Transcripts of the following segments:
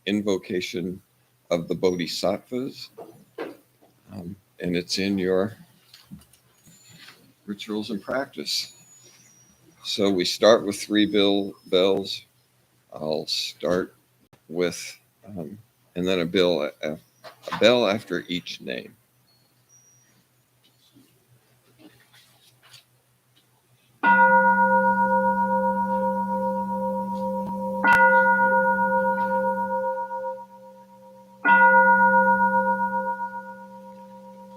invocation of the Bodhisattvas, and it's in your rituals and practice. So we start with three bells. I'll start with, and then a bell after each name.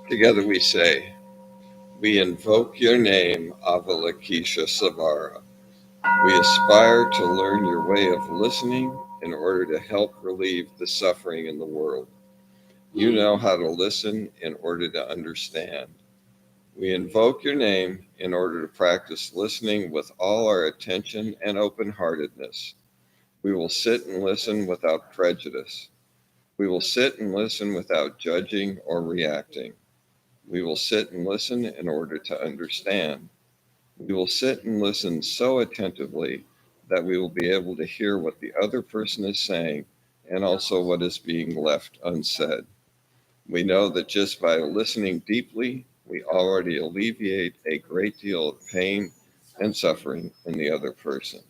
Together we say, we invoke your name, Avalokitesvara Savara. We aspire to learn your way of listening in order to help relieve the suffering in the world. You know how to listen in order to understand. We invoke your name in order to practice listening with all our attention and open-heartedness. We will sit and listen without prejudice. We will sit and listen without judging or reacting. We will sit and listen in order to understand. We will sit and listen so attentively that we will be able to hear what the other person is saying and also what is being left unsaid. We know that just by listening deeply, we already alleviate a great deal of pain and suffering in the other person.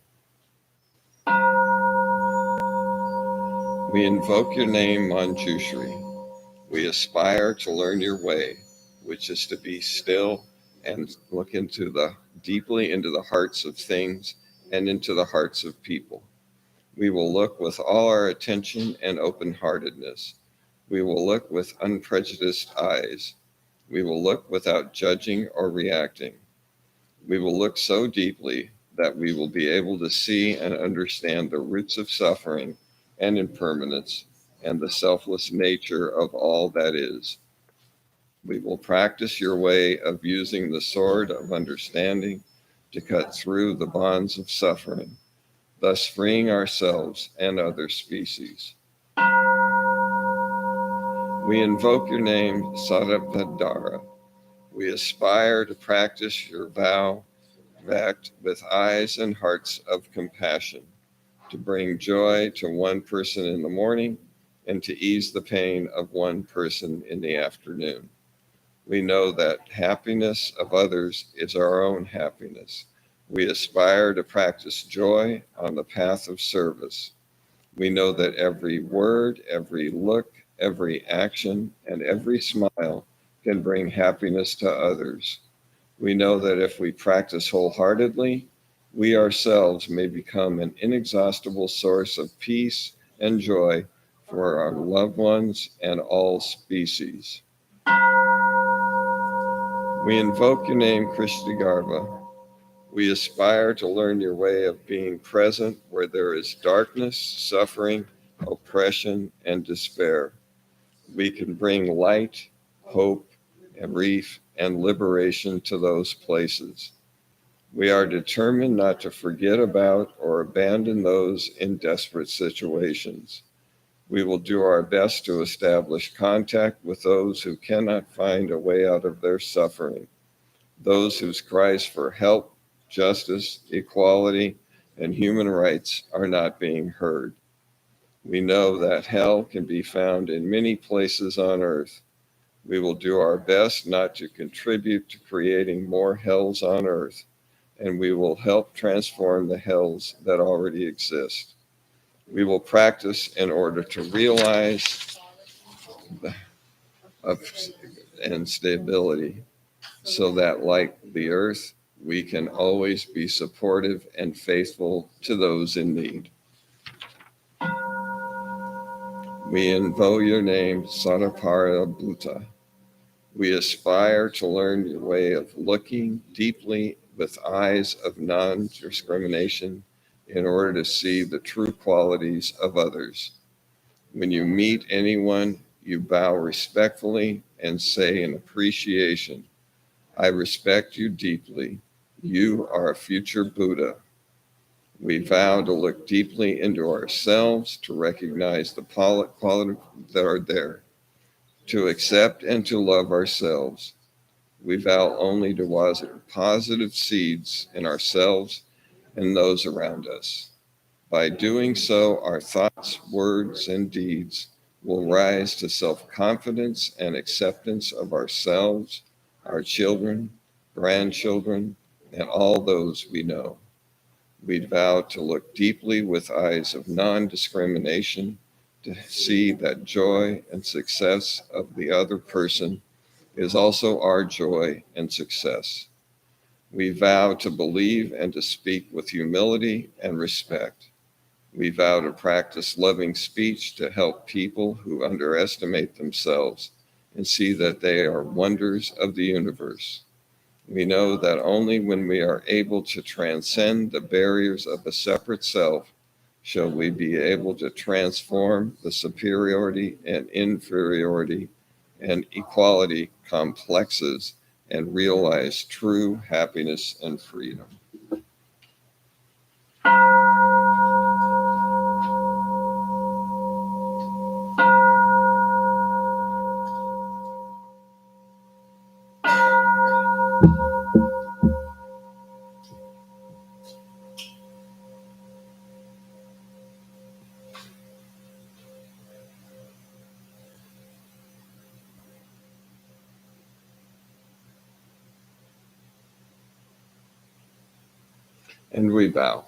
We invoke your name, Manjushri. We aspire to learn your way, which is to be still and look deeply into the hearts of things and into the hearts of people. We will look with all our attention and open-heartedness. We will look with unprejudiced eyes. We will look without judging or reacting. We will look so deeply that we will be able to see and understand the roots of suffering and impermanence and the selfless nature of all that is. We will practice your way of using the sword of understanding to cut through the bonds of suffering, thus freeing ourselves and other species. We invoke your name, Sarabhadara. We aspire to practice your vow, act with eyes and hearts of compassion, to bring joy to one person in the morning and to ease the pain of one person in the afternoon. We know that happiness of others is our own happiness. We aspire to practice joy on the path of service. We know that every word, every look, every action, and every smile can bring happiness to others. We know that if we practice wholeheartedly, we ourselves may become an inexhaustible source of peace and joy for our loved ones and all species. We invoke your name, Krishnagarbha. We aspire to learn your way of being present where there is darkness, suffering, oppression, and despair. We can bring light, hope, and relief and liberation to those places. We are determined not to forget about or abandon those in desperate situations. We will do our best to establish contact with those who cannot find a way out of their suffering, those whose cries for help, justice, equality, and human rights are not being heard. We know that hell can be found in many places on earth. We will do our best not to contribute to creating more hells on earth, and we will help transform the hells that already exist. We will practice in order to realize and stability, so that, like the earth, we can always be supportive and faithful to those in need. We invoke your name, Sarapara Bhuta. We aspire to learn your way of looking deeply with eyes of non-discrimination in order to see the true qualities of others. When you meet anyone, you bow respectfully and say in appreciation, I respect you deeply. You are a future Buddha. We vow to look deeply into ourselves, to recognize the qualities that are there, to accept and to love ourselves. We vow only to deposit positive seeds in ourselves and those around us. By doing so, our thoughts, words, and deeds will rise to self-confidence and acceptance of ourselves, our children, grandchildren, and all those we know. We vow to look deeply with eyes of non-discrimination to see that joy and success of the other person is also our joy and success. We vow to believe and to speak with humility and respect. We vow to practice loving speech to help people who underestimate themselves and see that they are wonders of the universe. We know that only when we are able to transcend the barriers of a separate self shall we be able to transform the superiority and inferiority and equality complexes and realize true happiness and freedom. And we bow.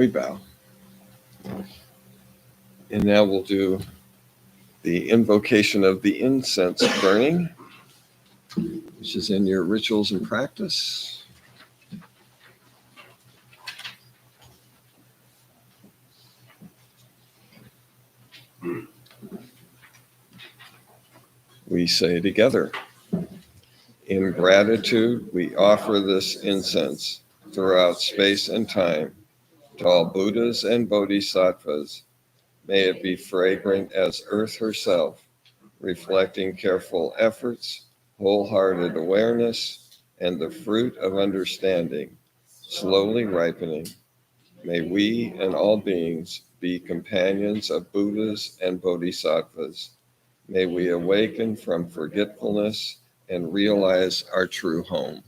We bow. And now we'll do the invocation of the incense burning, which is in your rituals and practice. We say together, in gratitude, we offer this incense throughout space and time to all Buddhas and Bodhisattvas. May it be fragrant as earth herself, reflecting careful efforts, wholehearted awareness, and the fruit of understanding, slowly ripening. May we and all beings be companions of Buddhas and Bodhisattvas. May we awaken from forgetfulness and realize our true home.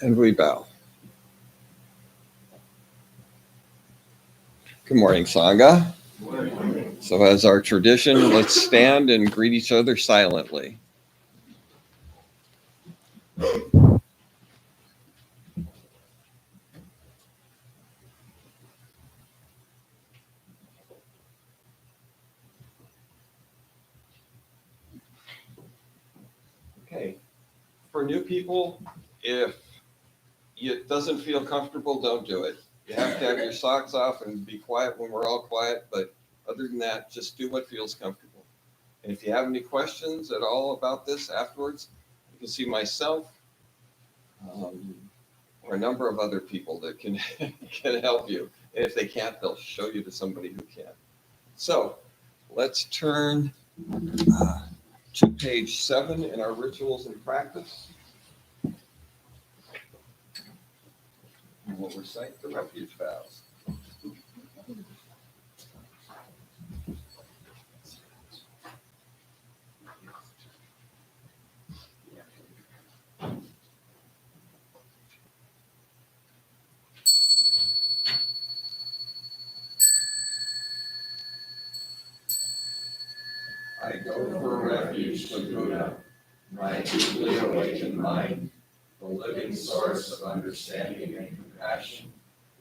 And we bow. Good morning, Sangha. Good morning. So as our tradition, let's stand and greet each other silently. Okay. For new people, if it doesn't feel comfortable, don't do it. You have to have your socks off and be quiet when we're all quiet, but other than that, just do what feels comfortable. And if you have any questions at all about this afterwards, you can see myself or a number of other people that can can help you. And if they can't, they'll show you to somebody who can. So let's turn to page 7 in our rituals and practice. And we'll recite the refuge vows. I go for refuge to Buddha, my deeply awakened mind, the living source of understanding and compassion,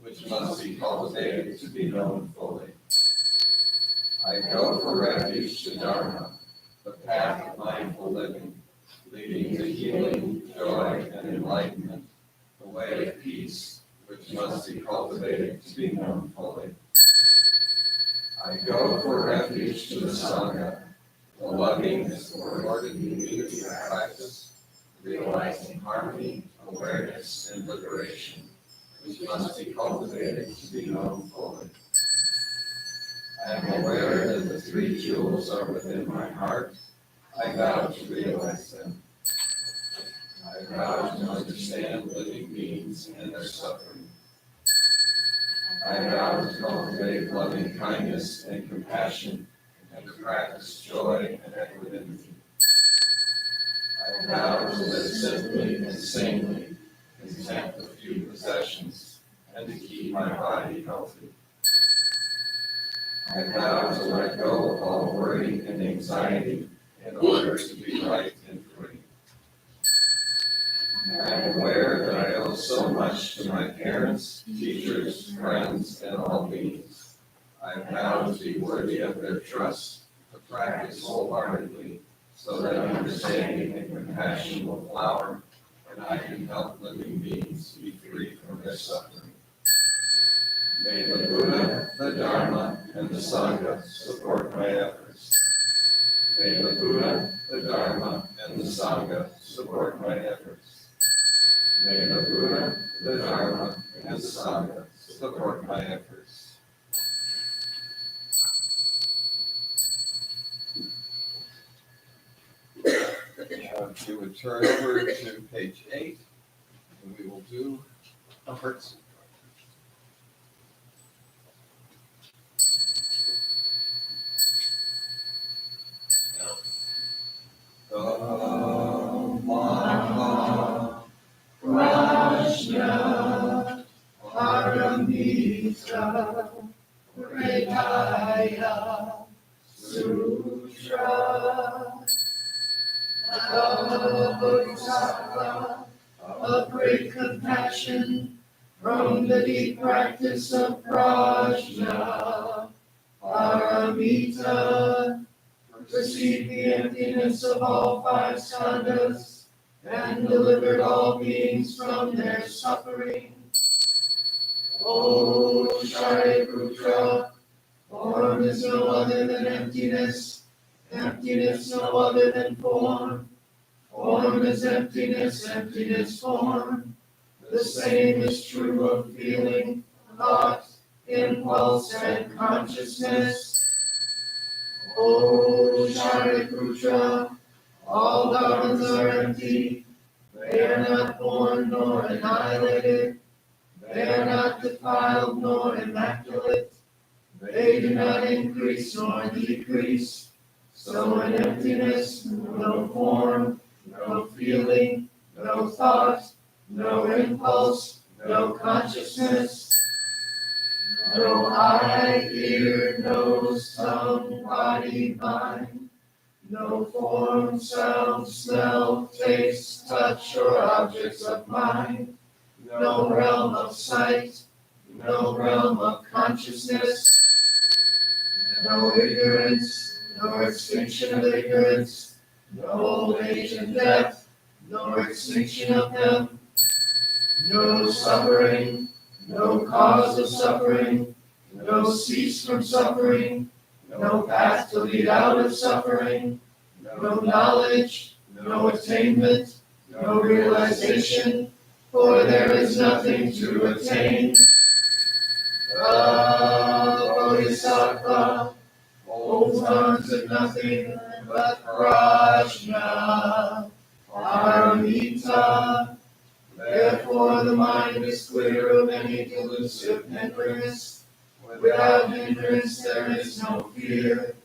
which must be cultivated to be known fully. I go for refuge to Dharma, the path of mindful living, leading to healing, joy, and enlightenment, the way of peace, which must be cultivated to be known fully. I go for refuge to the Sangha, the loving and supportive community of practice, realizing harmony, awareness, and liberation, which must be cultivated to be known fully. I am aware that the 3 jewels are within my heart. I vow to realize them. I vow to understand living beings and their suffering. I vow to cultivate loving kindness and compassion and to practice joy and equanimity. I vow to live simply and sanely, content with few possessions, and to keep my body healthy. I vow to let go of all worry and anxiety in order to be right and free. I am aware that I owe so much to my parents, teachers, friends, and all beings. I vow to be worthy of their trust, to practice wholeheartedly, so that understanding and compassion will flower, and I can help living beings be free from their suffering. May the Buddha, the Dharma, and the Sangha support my efforts. May the Buddha, the Dharma, and the Sangha support my efforts. May the Buddha, the Dharma, and the Sangha support my efforts. If you would turn over to page 8, and we will do a heart sutra. Dhamma Prajna Paramita Pradaya Sutra Bodhisattva of great compassion from the deep practice of prajna paramita received the emptiness of all 5 skandhas and delivered all beings from their suffering. O Shariputra, form is no other than emptiness, emptiness no other than form. Form is emptiness, emptiness form. The same is true of feeling, thought, impulse, and consciousness. O Shariputra, all dharmas are empty. They are not born nor annihilated. They are not defiled nor immaculate. They do not increase nor decrease. So in emptiness, no form, no feeling, no thought, no impulse, no consciousness, no eye, ear, nose, tongue, body, mind, no form, sound, smell, taste, touch, or objects of mind, no realm of sight, no realm of consciousness, no ignorance, no extinction of ignorance, no old age and death, no extinction of them, no suffering, no cause of suffering, no cease from suffering, no path to lead out of suffering, no knowledge, no attainment, no realization, for there is nothing to attain. Bodhisattva holds on to nothing but prajna, paramita. Therefore the mind is clear of any delusive hindrance. Without hindrance there is no fear.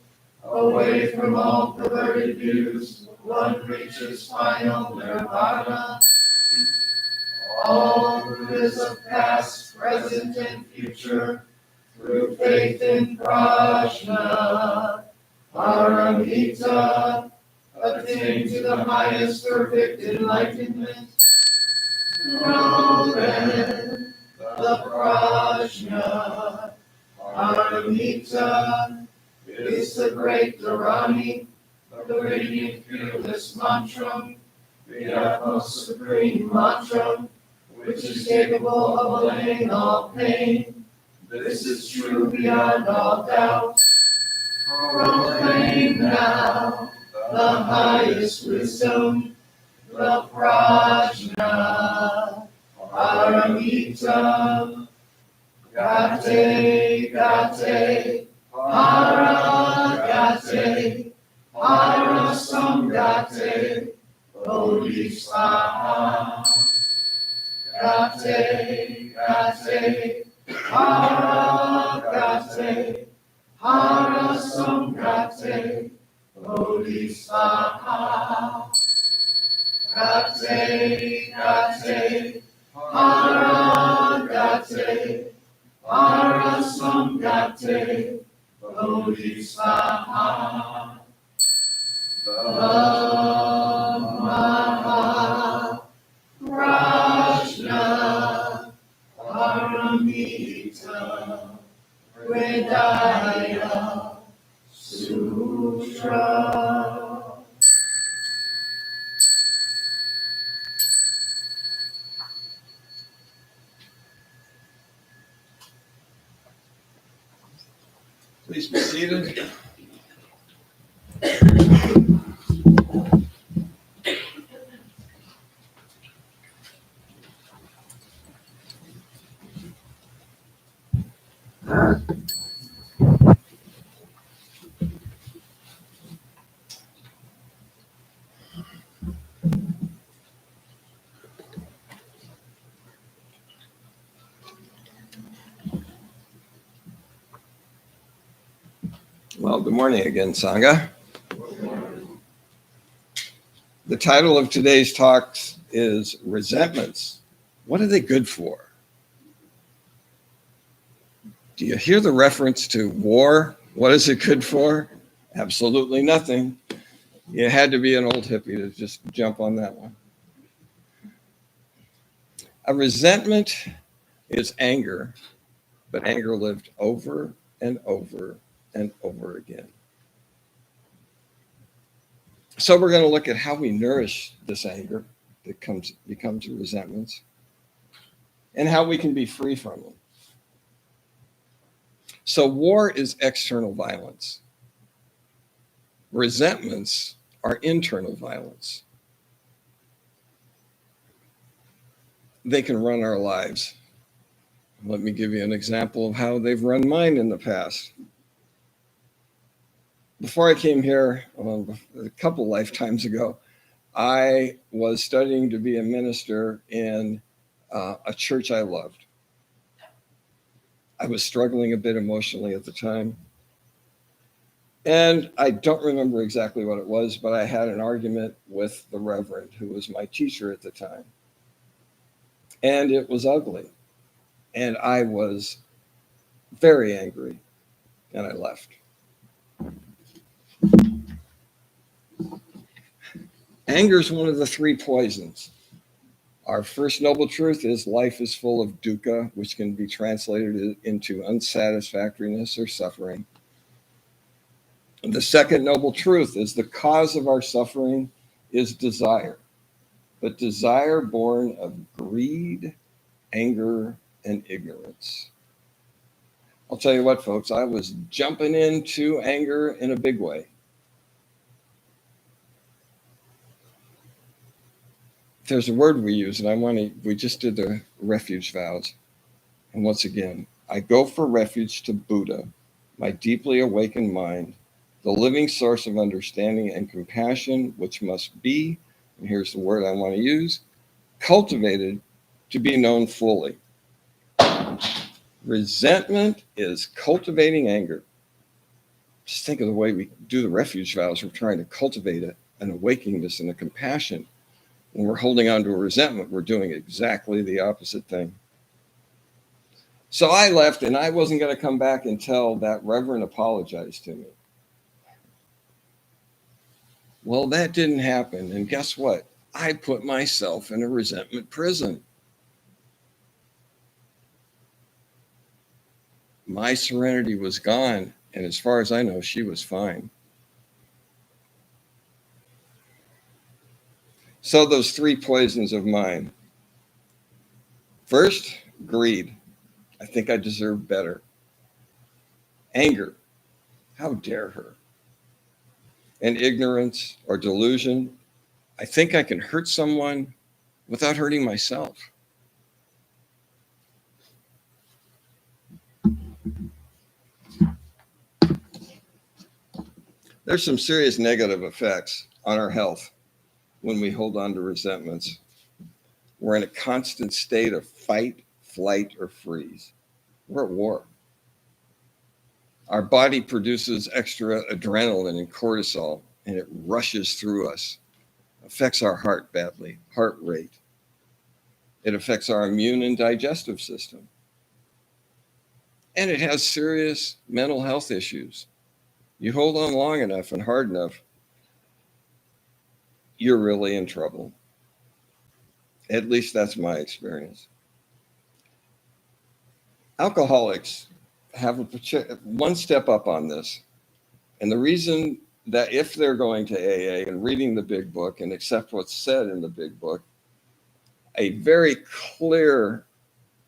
Away from all perverted views, one reaches final nirvana. All Buddhas of past, present, and future, through faith in prajna, paramita, attain to the highest perfect enlightenment. Know then the prajna, paramita, is the great Dharani, the radiant fearless mantra, the utmost supreme mantra, which is capable of allaying all pain. This is true beyond all doubt. Proclaim now the highest wisdom, the prajna, paramita. Gate, gate, para gate, para samgate, bodhisattva. Gate, gate, para gate, para samgate, bodhisattva. Gate, gate, para gate, para samgate, bodhisattva. Maha prajna paramita Vedaya Sutra. Please be seated. Well, good morning again, Sangha. The title of today's talks is Resentments. What are they good for? Do you hear the reference to war? What is it good for? Absolutely nothing. You had to be an old hippie to just jump on that one. A resentment is anger, but anger lived over and over and over again. So we're going to look at how we nourish this anger that becomes resentments and how we can be free from them. So war is external violence. Resentments are internal violence. They can run our lives. Let me give you an example of how they've run mine in the past. Before I came here, a couple lifetimes ago, I was studying to be a minister in a church I loved. I was struggling a bit emotionally at the time. And I don't remember exactly what it was, but I had an argument with the Reverend, who was my teacher at the time. And it was ugly. And I was very angry. And I left. Anger is one of the three poisons. Our first noble truth is life is full of dukkha, which can be translated into unsatisfactoriness or suffering. The second noble truth is the cause of our suffering is desire, but desire born of greed, anger, and ignorance. I'll tell you what, folks, I was jumping into anger in a big way. There's a word we use, and we just did the refuge vows. And once again, I go for refuge to Buddha, my deeply awakened mind, the living source of understanding and compassion, which must be, and here's the word I want to use, cultivated to be known fully. Resentment is cultivating anger. Just think of the way we do the refuge vows. We're trying to cultivate an awakeness and a compassion. When we're holding on to a resentment, we're doing exactly the opposite thing. So I left, and I wasn't going to come back until that reverend apologized to me. Well, that didn't happen. And guess what? I put myself in a resentment prison. My serenity was gone. And as far as I know, she was fine. So those three poisons of mine. First, greed. I think I deserve better. Anger. How dare her? And ignorance or delusion. I think I can hurt someone without hurting myself. There's some serious negative effects on our health when we hold on to resentments. We're in a constant state of fight, flight, or freeze. We're at war. Our body produces extra adrenaline and cortisol, and it rushes through us. It affects our heart badly, heart rate. It affects our immune and digestive system. And it has serious mental health issues. You hold on long enough and hard enough, you're really in trouble. At least that's my experience. Alcoholics have one step up on this. And the reason that if they're going to AA and reading the big book and accept what's said in the big book, a very clear,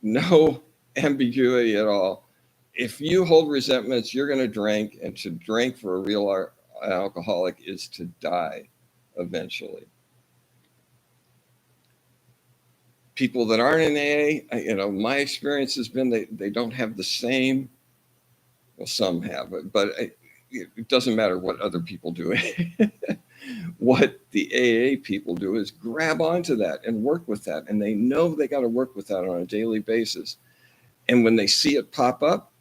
no ambiguity at all. If you hold resentments, you're going to drink, and to drink for a real alcoholic is to die eventually. People that aren't in AA, my experience has been they don't have the same, well, some have it, but it doesn't matter what other people do. What the AA people do is grab onto that and work with that. And they know they got to work with that on a daily basis. And when they see it pop up,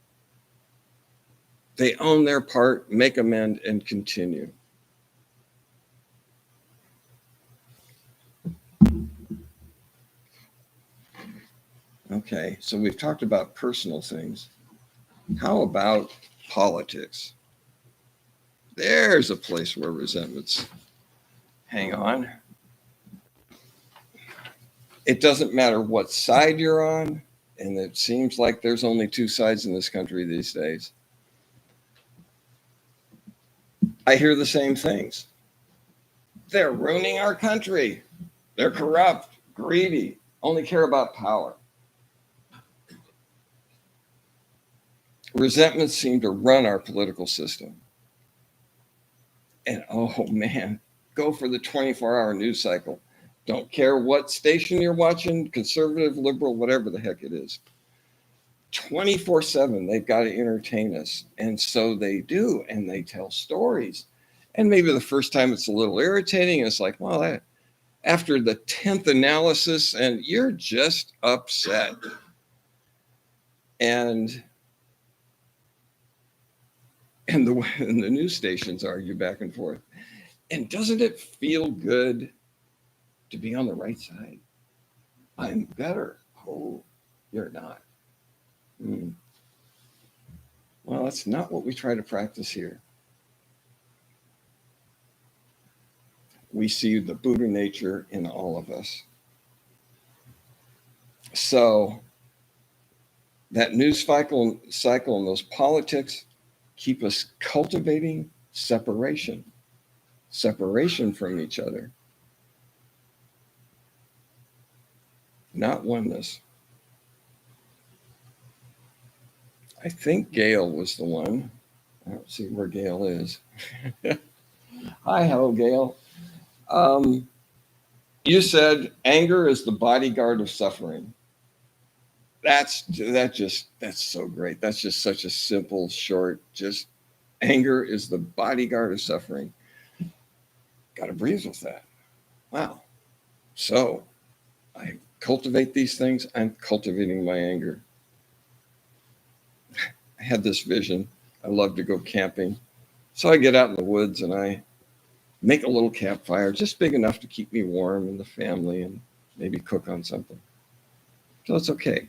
they own their part, make amend, and continue. Okay, so we've talked about personal things. How about politics? There's a place where resentments hang on. It doesn't matter what side you're on, and it seems like there's only two sides in this country these days. I hear the same things. They're ruining our country. They're corrupt, greedy, only care about power. Resentments seem to run our political system. And oh man, go for the 24-hour news cycle. Don't care what station you're watching, conservative, liberal, whatever the heck it is. 24/7, they've got to entertain us. And so they do, and they tell stories. And maybe the first time it's a little irritating. It's like, well, after the 10th analysis, and you're just upset. And the news stations argue back and forth. And doesn't it feel good to be on the right side? I'm better. Oh, you're not. Hmm. Well, that's not what we try to practice here. We see the Buddha nature in all of us. So that news cycle and those politics keep us cultivating separation from each other, not oneness. I think Gail was the one. I don't see where Gail is. Hi, hello, Gail. Um, you said anger is the bodyguard of suffering. That's so great. That's just such a simple, short, just anger is the bodyguard of suffering. Got to breathe with that. Wow. So I cultivate these things. I'm cultivating my anger. I had this vision. I love to go camping. So I get out in the woods and I make a little campfire, just big enough to keep me warm and the family and maybe cook on something. So it's okay.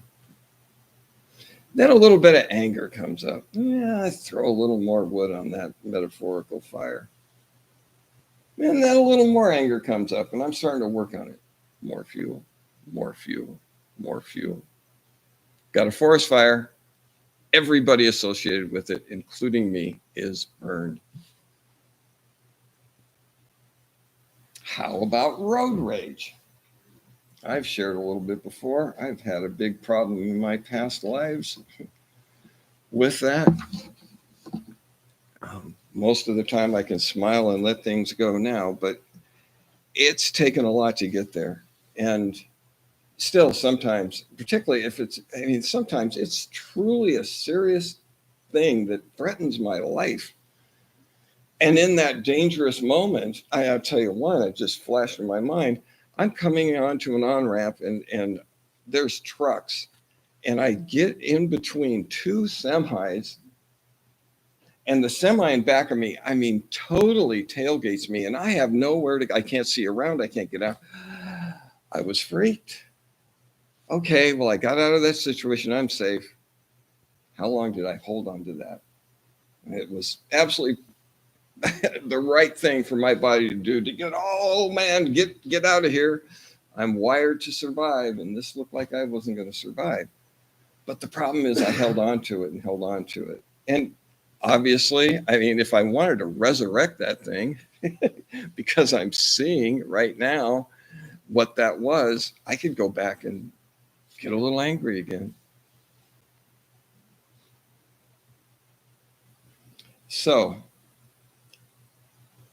Then a little bit of anger comes up. Yeah, I throw a little more wood on that metaphorical fire. And then a little more anger comes up, and I'm starting to work on it. More fuel, more fuel, more fuel. Got a forest fire. Everybody associated with it, including me, is burned. How about road rage? I've shared a little bit before. I've had a big problem in my past lives with that. Most of the time I can smile and let things go now, but it's taken a lot to get there. And still sometimes, particularly if sometimes it's truly a serious thing that threatens my life. And in that dangerous moment, I'll tell you one, it just flashed in my mind. I'm coming onto an on-ramp and there's trucks. And I get in between two semis, and the semi in back of me, totally tailgates me. And I have nowhere I can't see around. I can't get out. I was freaked. Okay, well, I got out of that situation. I'm safe. How long did I hold on to that? It was absolutely the right thing for my body to do to get out of here. I'm wired to survive, and this looked like I wasn't going to survive. But the problem is I held on to it and held on to it. And obviously, if I wanted to resurrect that thing, because I'm seeing right now what that was, I could go back and get a little angry again. So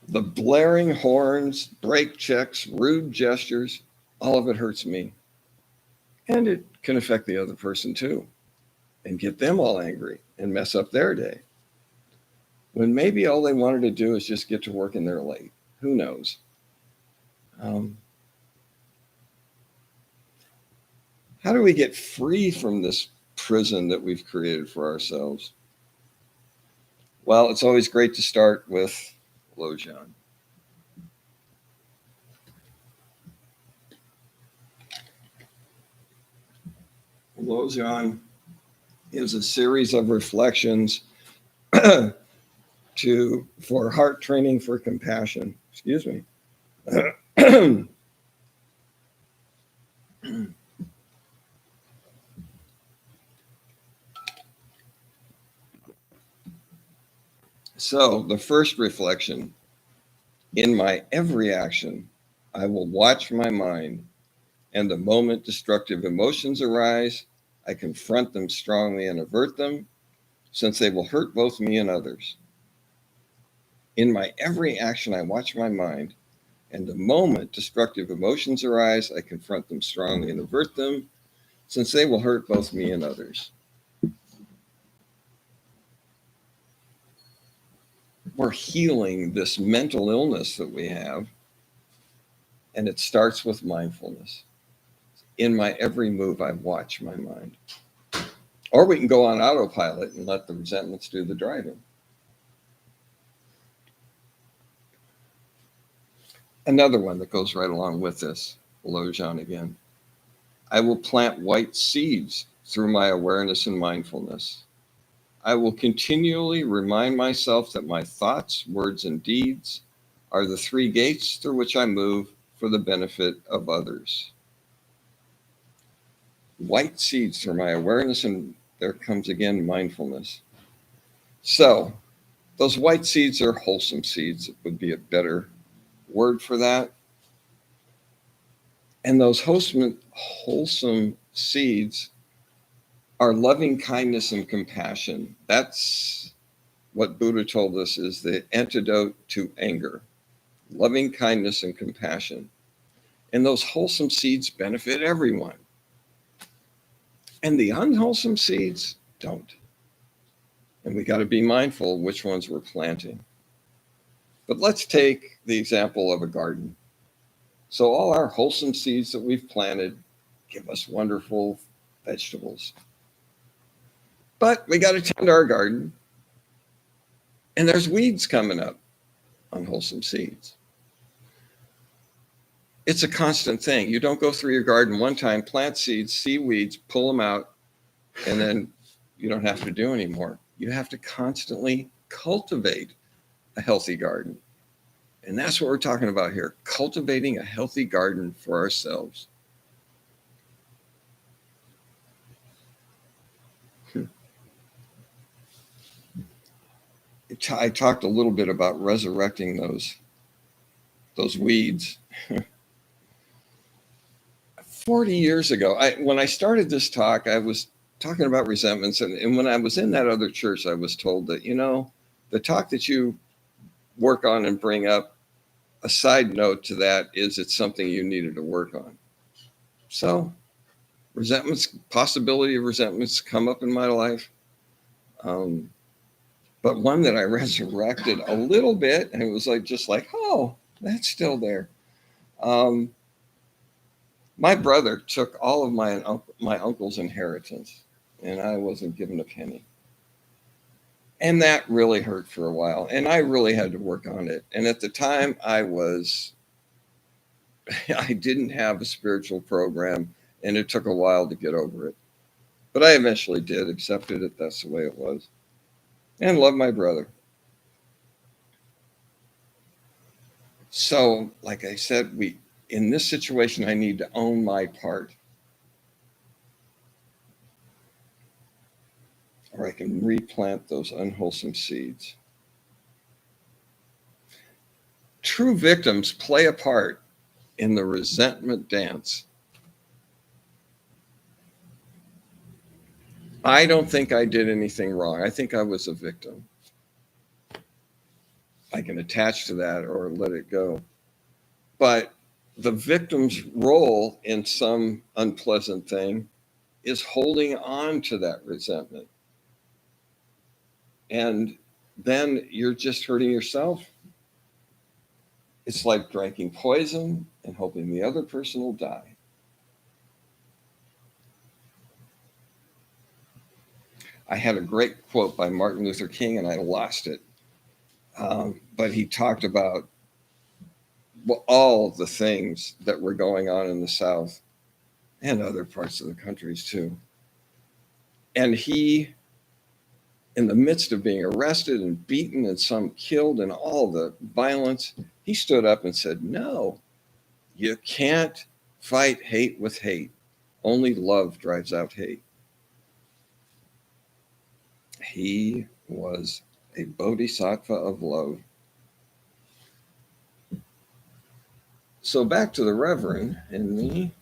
the blaring horns, brake checks, rude gestures, all of it hurts me. And it can affect the other person too and get them all angry and mess up their day. When maybe all they wanted to do is just get to work and they're late. Who knows? How do we get free from this prison that we've created for ourselves? Well, it's always great to start with Lojong. Lojong is a series of reflections for heart training for compassion. Excuse me. So the first reflection, in my every action, I will watch my mind, and the moment destructive emotions arise, I confront them strongly and avert them, since they will hurt both me and others. In my every action, I watch my mind, and the moment destructive emotions arise, I confront them strongly and avert them, since they will hurt both me and others. We're healing this mental illness that we have, and it starts with mindfulness. In my every move, I watch my mind. Or we can go on autopilot and let the resentments do the driving. Another one that goes right along with this, Lojong again. I will plant white seeds through my awareness and mindfulness. I will continually remind myself that my thoughts, words, and deeds are the three gates through which I move for the benefit of others. White seeds through my awareness, and there comes again mindfulness. So, those white seeds are wholesome seeds, would be a better word for that. And those wholesome seeds are loving kindness and compassion. That's what Buddha told us is the antidote to anger. Loving kindness and compassion. And those wholesome seeds benefit everyone. And the unwholesome seeds don't. And we got to be mindful which ones we're planting. But let's take the example of a garden. So all our wholesome seeds that we've planted give us wonderful vegetables. But we got to tend our garden. And there's weeds coming up on wholesome seeds. It's a constant thing. You don't go through your garden one time, plant seeds, see weeds, pull them out, and then you don't have to do anymore. You have to constantly cultivate a healthy garden. And that's what we're talking about here, cultivating a healthy garden for ourselves. I talked a little bit about resurrecting those weeds. 40 years ago, when I started this talk, I was talking about resentments. And when I was in that other church, I was told that, the talk that you work on and bring up, a side note to that is it's something you needed to work on. So possibility of resentments come up in my life. But one that I resurrected a little bit, and it was just like, oh, that's still there. My brother took all of my uncle's inheritance, and I wasn't given a penny. And that really hurt for a while, and I really had to work on it. And at the time, I didn't have a spiritual program, and it took a while to get over it. But I eventually did, accepted it, that's the way it was, and loved my brother. So, like I said, in this situation, I need to own my part, or I can replant those unwholesome seeds. True victims play a part in the resentment dance. I don't think I did anything wrong. I think I was a victim. I can attach to that or let it go. But the victim's role in some unpleasant thing is holding on to that resentment. And then you're just hurting yourself. It's like drinking poison and hoping the other person will die. I had a great quote by Martin Luther King, and I lost it. But he talked about all the things that were going on in the South and other parts of the countries too. And he, in the midst of being arrested and beaten and some killed and all the violence, he stood up and said, no, you can't fight hate with hate. Only love drives out hate. He was a bodhisattva of love. So back to the Reverend and me.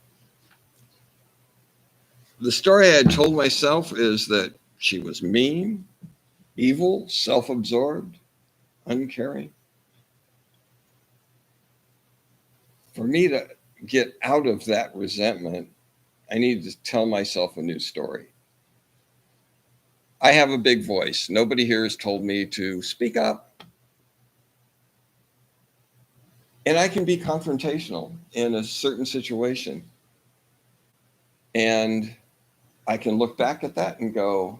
The story I had told myself is that she was mean, evil, self-absorbed, uncaring. For me to get out of that resentment, I needed to tell myself a new story. I have a big voice. Nobody here has told me to speak up. And I can be confrontational in a certain situation. And I can look back at that and go,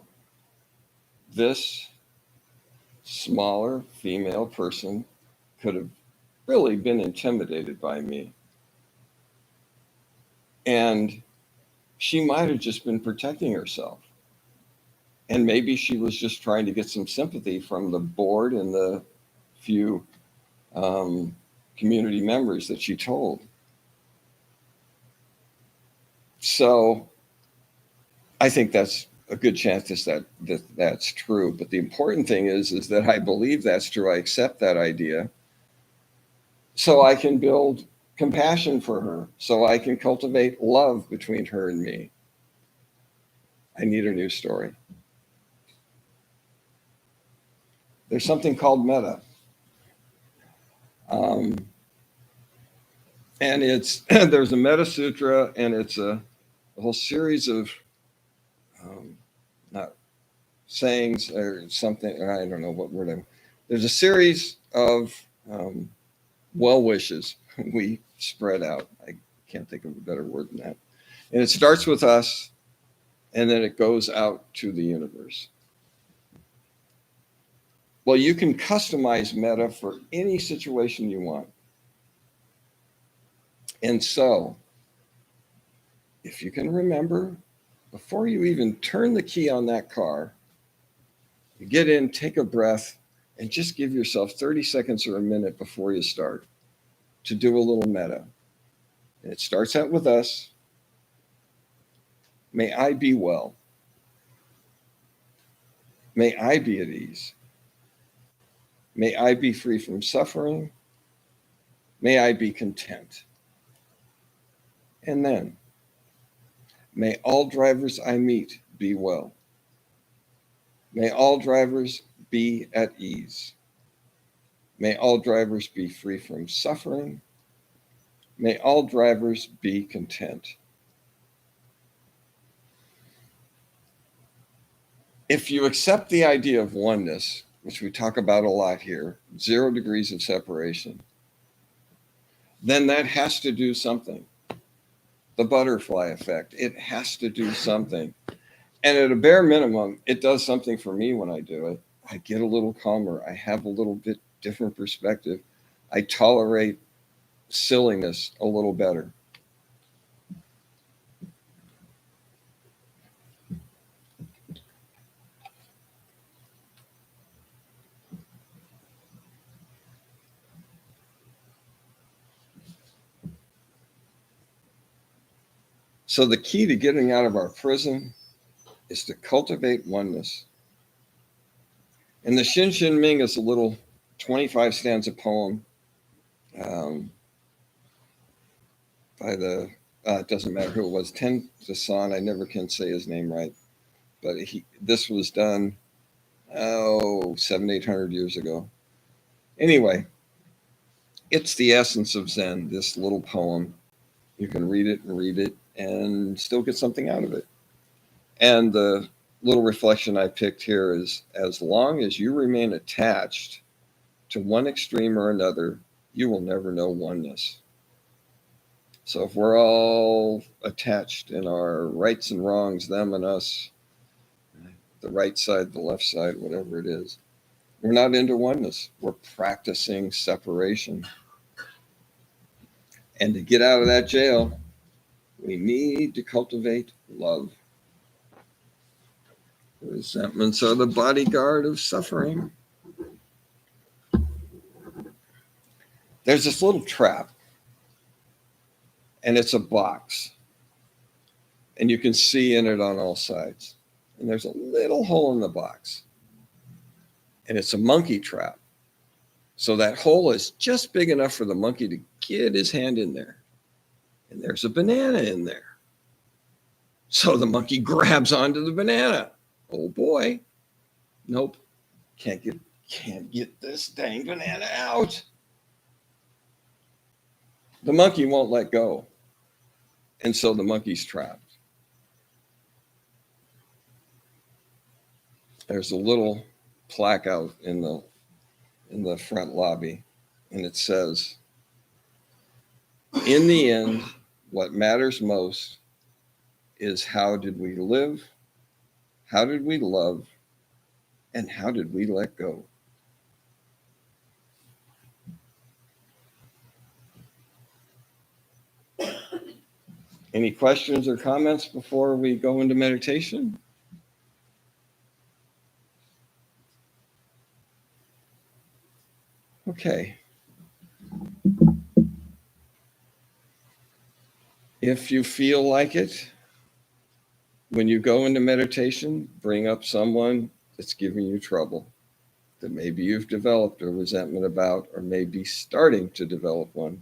this smaller female person could have really been intimidated by me. And she might have just been protecting herself. And maybe she was just trying to get some sympathy from the board and the few community members that she told. So I think that's a good chance that's true. But the important thing is that I believe that's true. I accept that idea, so I can build compassion for her, so I can cultivate love between her and me. I need a new story. There's something called metta. Um, and it's there's a Metta Sutra, and it's a whole series of not sayings or something. I don't know what word there's a series of well wishes we spread out. I can't think of a better word than that. And it starts with us, and then it goes out to the universe. Well, you can customize metta for any situation you want. And so, if you can remember, before you even turn the key on that car, you get in, take a breath, and just give yourself 30 seconds or a minute before you start to do a little metta. And it starts out with us. May I be well. May I be at ease. May I be free from suffering. May I be content. And then, may all drivers I meet be well. May all drivers be at ease. May all drivers be free from suffering. May all drivers be content. If you accept the idea of oneness, which we talk about a lot here, 0 degrees of separation, then that has to do something. The butterfly effect, it has to do something. And at a bare minimum, it does something for me when I do it. I get a little calmer. I have a little bit different perspective. I tolerate silliness a little better. So the key to getting out of our prison is to cultivate oneness. And the Xin Xin Ming is a little 25 stanza poem by the, it doesn't matter who it was, Ten San, I never can say his name right, but this was done, 700-800 years ago. Anyway, it's the essence of Zen, this little poem. You can read it and still get something out of it. And the little reflection I picked here is, as long as you remain attached to one extreme or another, you will never know oneness. So if we're all attached in our rights and wrongs, them and us, the right side, the left side, whatever it is, we're not into oneness. We're practicing separation. And to get out of that jail, we need to cultivate love. Resentments are the bodyguard of suffering. There's this little trap, and it's a box, and you can see in it on all sides. And there's a little hole in the box, and it's a monkey trap. So that hole is just big enough for the monkey to get his hand in there. And there's a banana in there. So the monkey grabs onto the banana. Oh boy. Nope. Can't get this dang banana out. The monkey won't let go. And so the monkey's trapped. There's a little plaque out in the front lobby, and it says, in the end, what matters most is how did we live, how did we love, and how did we let go? Any questions or comments before we go into meditation? Okay. If you feel like it, when you go into meditation, bring up someone that's giving you trouble, that maybe you've developed a resentment about, or maybe starting to develop one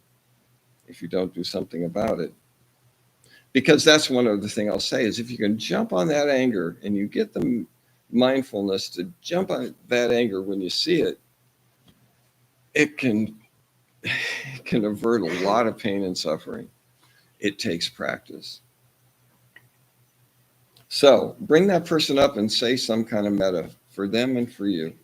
if you don't do something about it. Because that's one other thing I'll say is if you can jump on that anger and you get the mindfulness to jump on that anger when you see it, it can avert a lot of pain and suffering. It takes practice. So bring that person up and say some kind of metta for them and for you.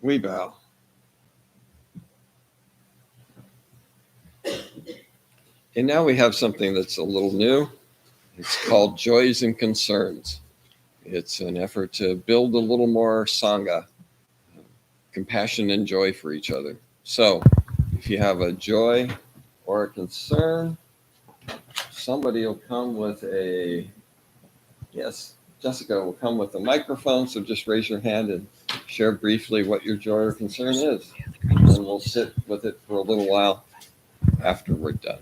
We bow. And now we have something that's a little new. It's called Joys and Concerns. It's an effort to build a little more Sangha, compassion and joy for each other. So if you have a joy or a concern, somebody will come with yes, Jessica will come with a microphone. So just raise your hand and share briefly what your joy or concern is. And we'll sit with it for a little while after we're done.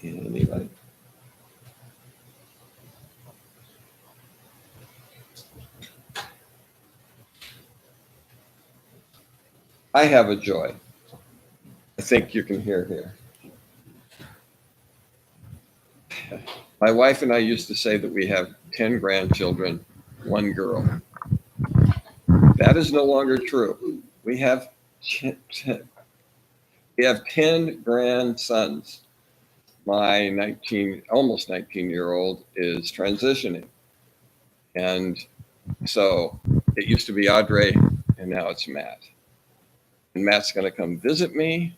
Anybody? I have a joy. I think you can hear here. My wife and I used to say that we have 10 grandchildren, 1 girl. That is no longer true. We have 10 grandsons. My almost 19-year-old is transitioning. And so it used to be Audrey, and now it's Matt. And Matt's going to come visit me,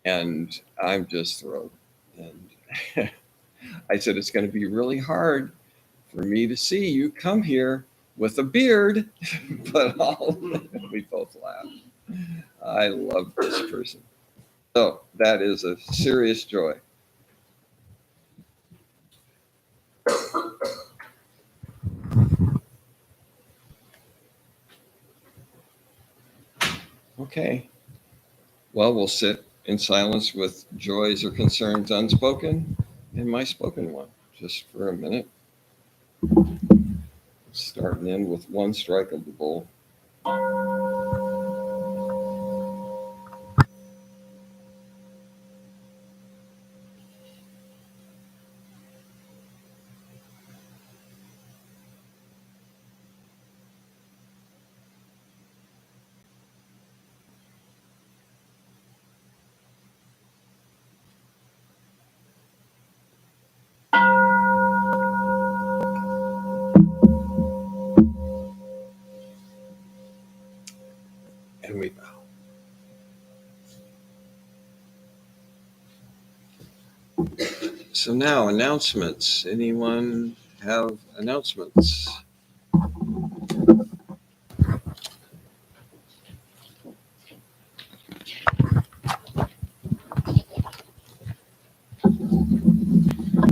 and I'm just thrilled. And I said, it's going to be really hard for me to see you come here with a beard, but we both laughed. I love this person. So that is a serious joy. Okay. Well, we'll sit in silence with joys or concerns unspoken and my spoken one, just for a minute. Starting in with one strike of the bowl. And we bow. So now announcements. Anyone have announcements?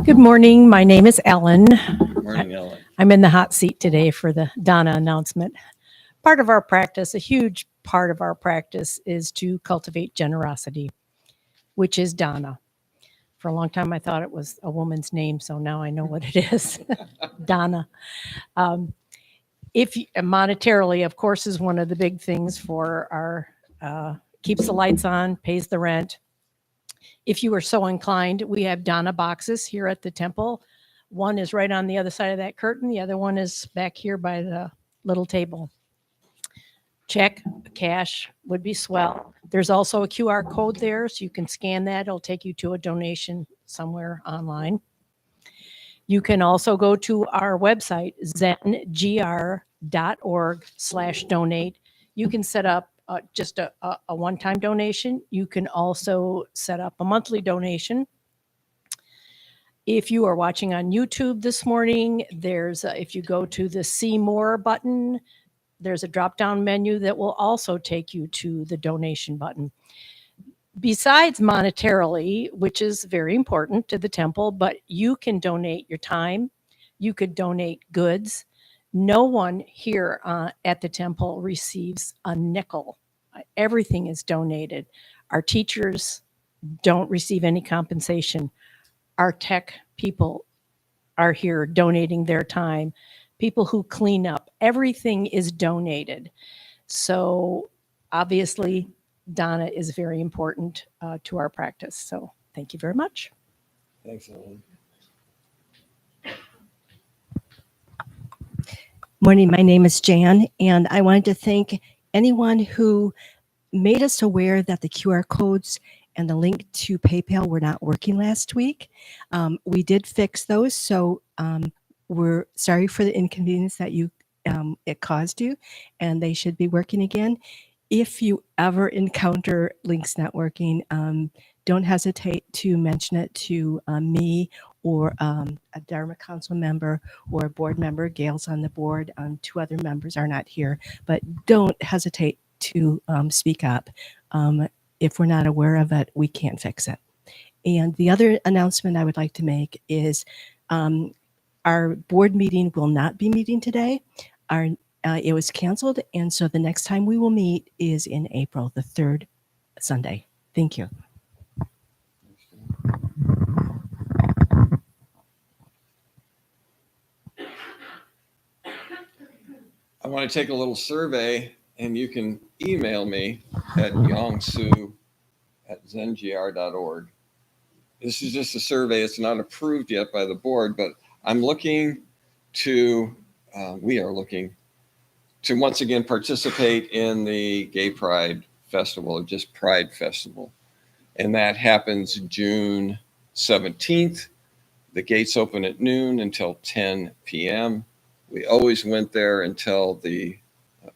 Good morning. My name is Ellen. Good morning, Ellen. I'm in the hot seat today for the Donna announcement. Part of our practice, a huge part of our practice, is to cultivate generosity, which is Donna. For a long time, I thought it was a woman's name, so now I know what it is. Donna. If monetarily, of course, is one of the big things for our keeps the lights on, pays the rent. If you are so inclined, we have Donna boxes here at the temple. One is right on the other side of that curtain. The other one is back here by the little table. Check, cash would be swell. There's also a QR code there, so you can scan that. It'll take you to a donation somewhere online. You can also go to our website, zengr.org/donate. You can set up just a one-time donation. You can also set up a monthly donation. If you are watching on YouTube this morning, if you go to the See More button, there's a drop-down menu that will also take you to the donation button. Besides monetarily, which is very important to the temple, but you can donate your time, you could donate goods. No one here at the temple receives a nickel. Everything is donated. Our teachers don't receive any compensation. Our tech people are here donating their time. People who clean up, everything is donated. So obviously, Donna is very important to our practice. So thank you very much. Thanks, Ellen. Morning, my name is Jan, and I wanted to thank anyone who made us aware that the QR codes and the link to PayPal were not working last week. We did fix those, so we're sorry for the inconvenience that you it caused you, and they should be working again. If you ever encounter links not working, don't hesitate to mention it to me or a Dharma Council member or a board member. Gail's on the board. Two other members are not here, but don't hesitate to speak up. If we're not aware of it, we can't fix it. And the other announcement I would like to make is our board meeting will not be meeting today. It was canceled, and so the next time we will meet is in April, the third Sunday. Thank you. I want to take a little survey, and you can email me at yongsu@zengr.org. This is just a survey. It's not approved yet by the board, but I'm looking to, we are looking to once again participate in the Gay Pride Festival, or just Pride Festival. And that happens June 17th. The gates open at noon until 10 p.m. We always went there until the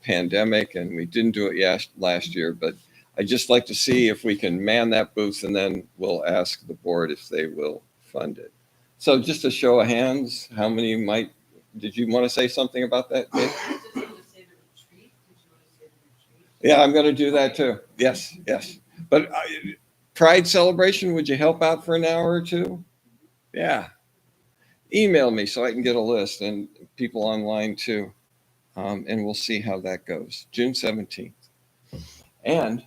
pandemic, and we didn't do it last year, but I'd just like to see if we can man that booth, and then we'll ask the board if they will fund it. So just a show of hands, how many might, did you want to say something about that, Dave? Yeah, I'm going to do that too. Yes, yes. But Pride celebration, would you help out for an hour or two? Yeah. Email me so I can get a list, and people online too. And we'll see how that goes. June 17th. And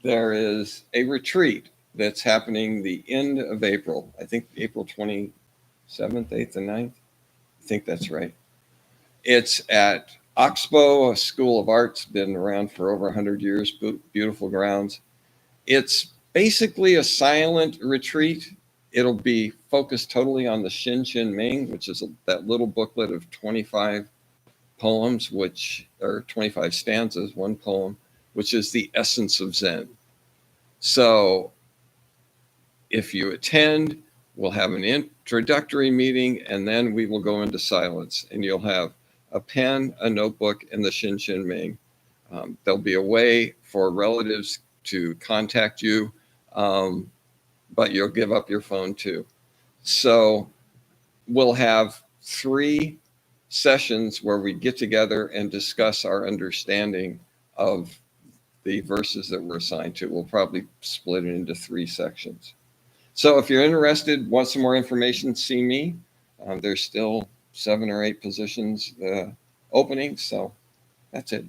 there is a retreat that's happening the end of April. I think April 27th, 8th, and 9th. I think that's right. It's at Oxbow, a school of arts, been around for over 100 years, beautiful grounds. It's basically a silent retreat. It'll be focused totally on the Shin Shin Ming, which is that little booklet of 25 poems, which are 25 stanzas, one poem, which is the essence of Zen. So if you attend, we'll have an introductory meeting, and then we will go into silence, and you'll have a pen, a notebook, and the Shin Shin Ming. There'll be a way for relatives to contact you, but you'll give up your phone too. So we'll have 3 sessions where we get together and discuss our understanding of the verses that we're assigned to. We'll probably split it into 3 sections. So if you're interested, want some more information, see me. There's still 7 or 8 positions opening, so that's it.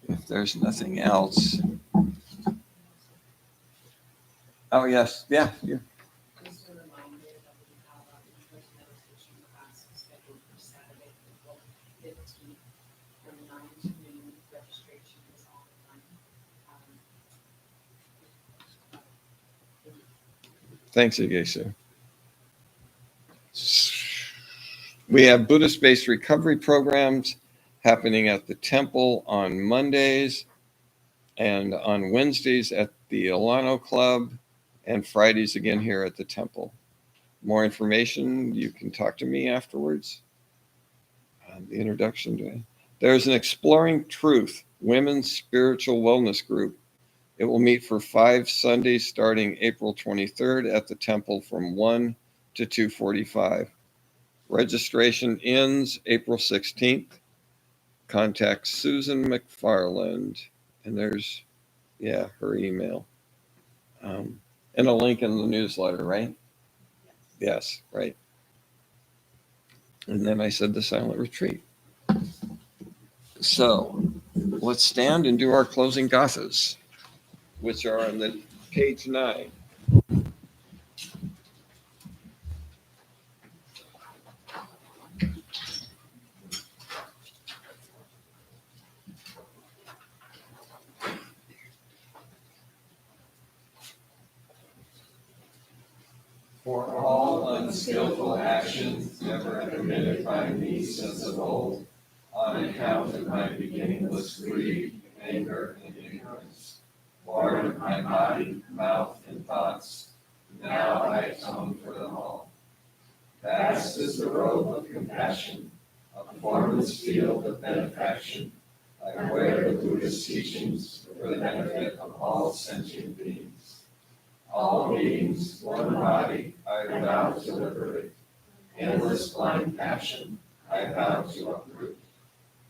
If there's nothing else. Oh, yes. Yeah. Yeah. Just a reminder that we have our in-person meditation class scheduled for Saturday, April 15th from 9 to noon. Registration is online. Thanks, Igesu. We have Buddhist-based recovery programs happening at the temple on Mondays and on Wednesdays at the Alano Club, and Fridays again here at the temple. More information, you can talk to me afterwards. The introduction to it. There's an Exploring Truth Women's Spiritual Wellness Group. It will meet for 5 Sundays starting April 23rd at the temple from 1 to 2:45. Registration ends April 16th. Contact Susan McFarland, and there's, her email. And a link in the newsletter, right? Yes, right. And then I said the silent retreat. So let's stand and do our closing gathas, which are on the page 9. For all unskillful actions ever committed by me since of old, on account of my beginningless greed, anger, and ignorance, part of my body, mouth, and thoughts, now I atone for them all. Vast is the robe of compassion, a formless field of benefaction. I wear the Buddhist teachings for the benefit of all sentient beings. All beings, one body, I vow to liberate. Endless blind passion, I vow to uproot.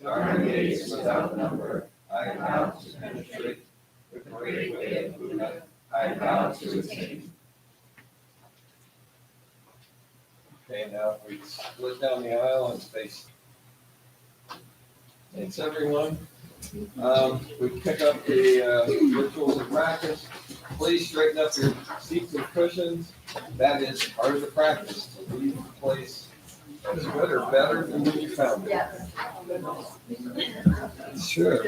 Dharma gates without number, I vow to penetrate. The great way of Buddha, I vow to attain. Okay, now we split down the aisle and face. Thanks, everyone. We pick up the rituals of practice. Please straighten up your seats and cushions. That is part of the practice, to leave the place as good or better than when you found it. Yes. Sure.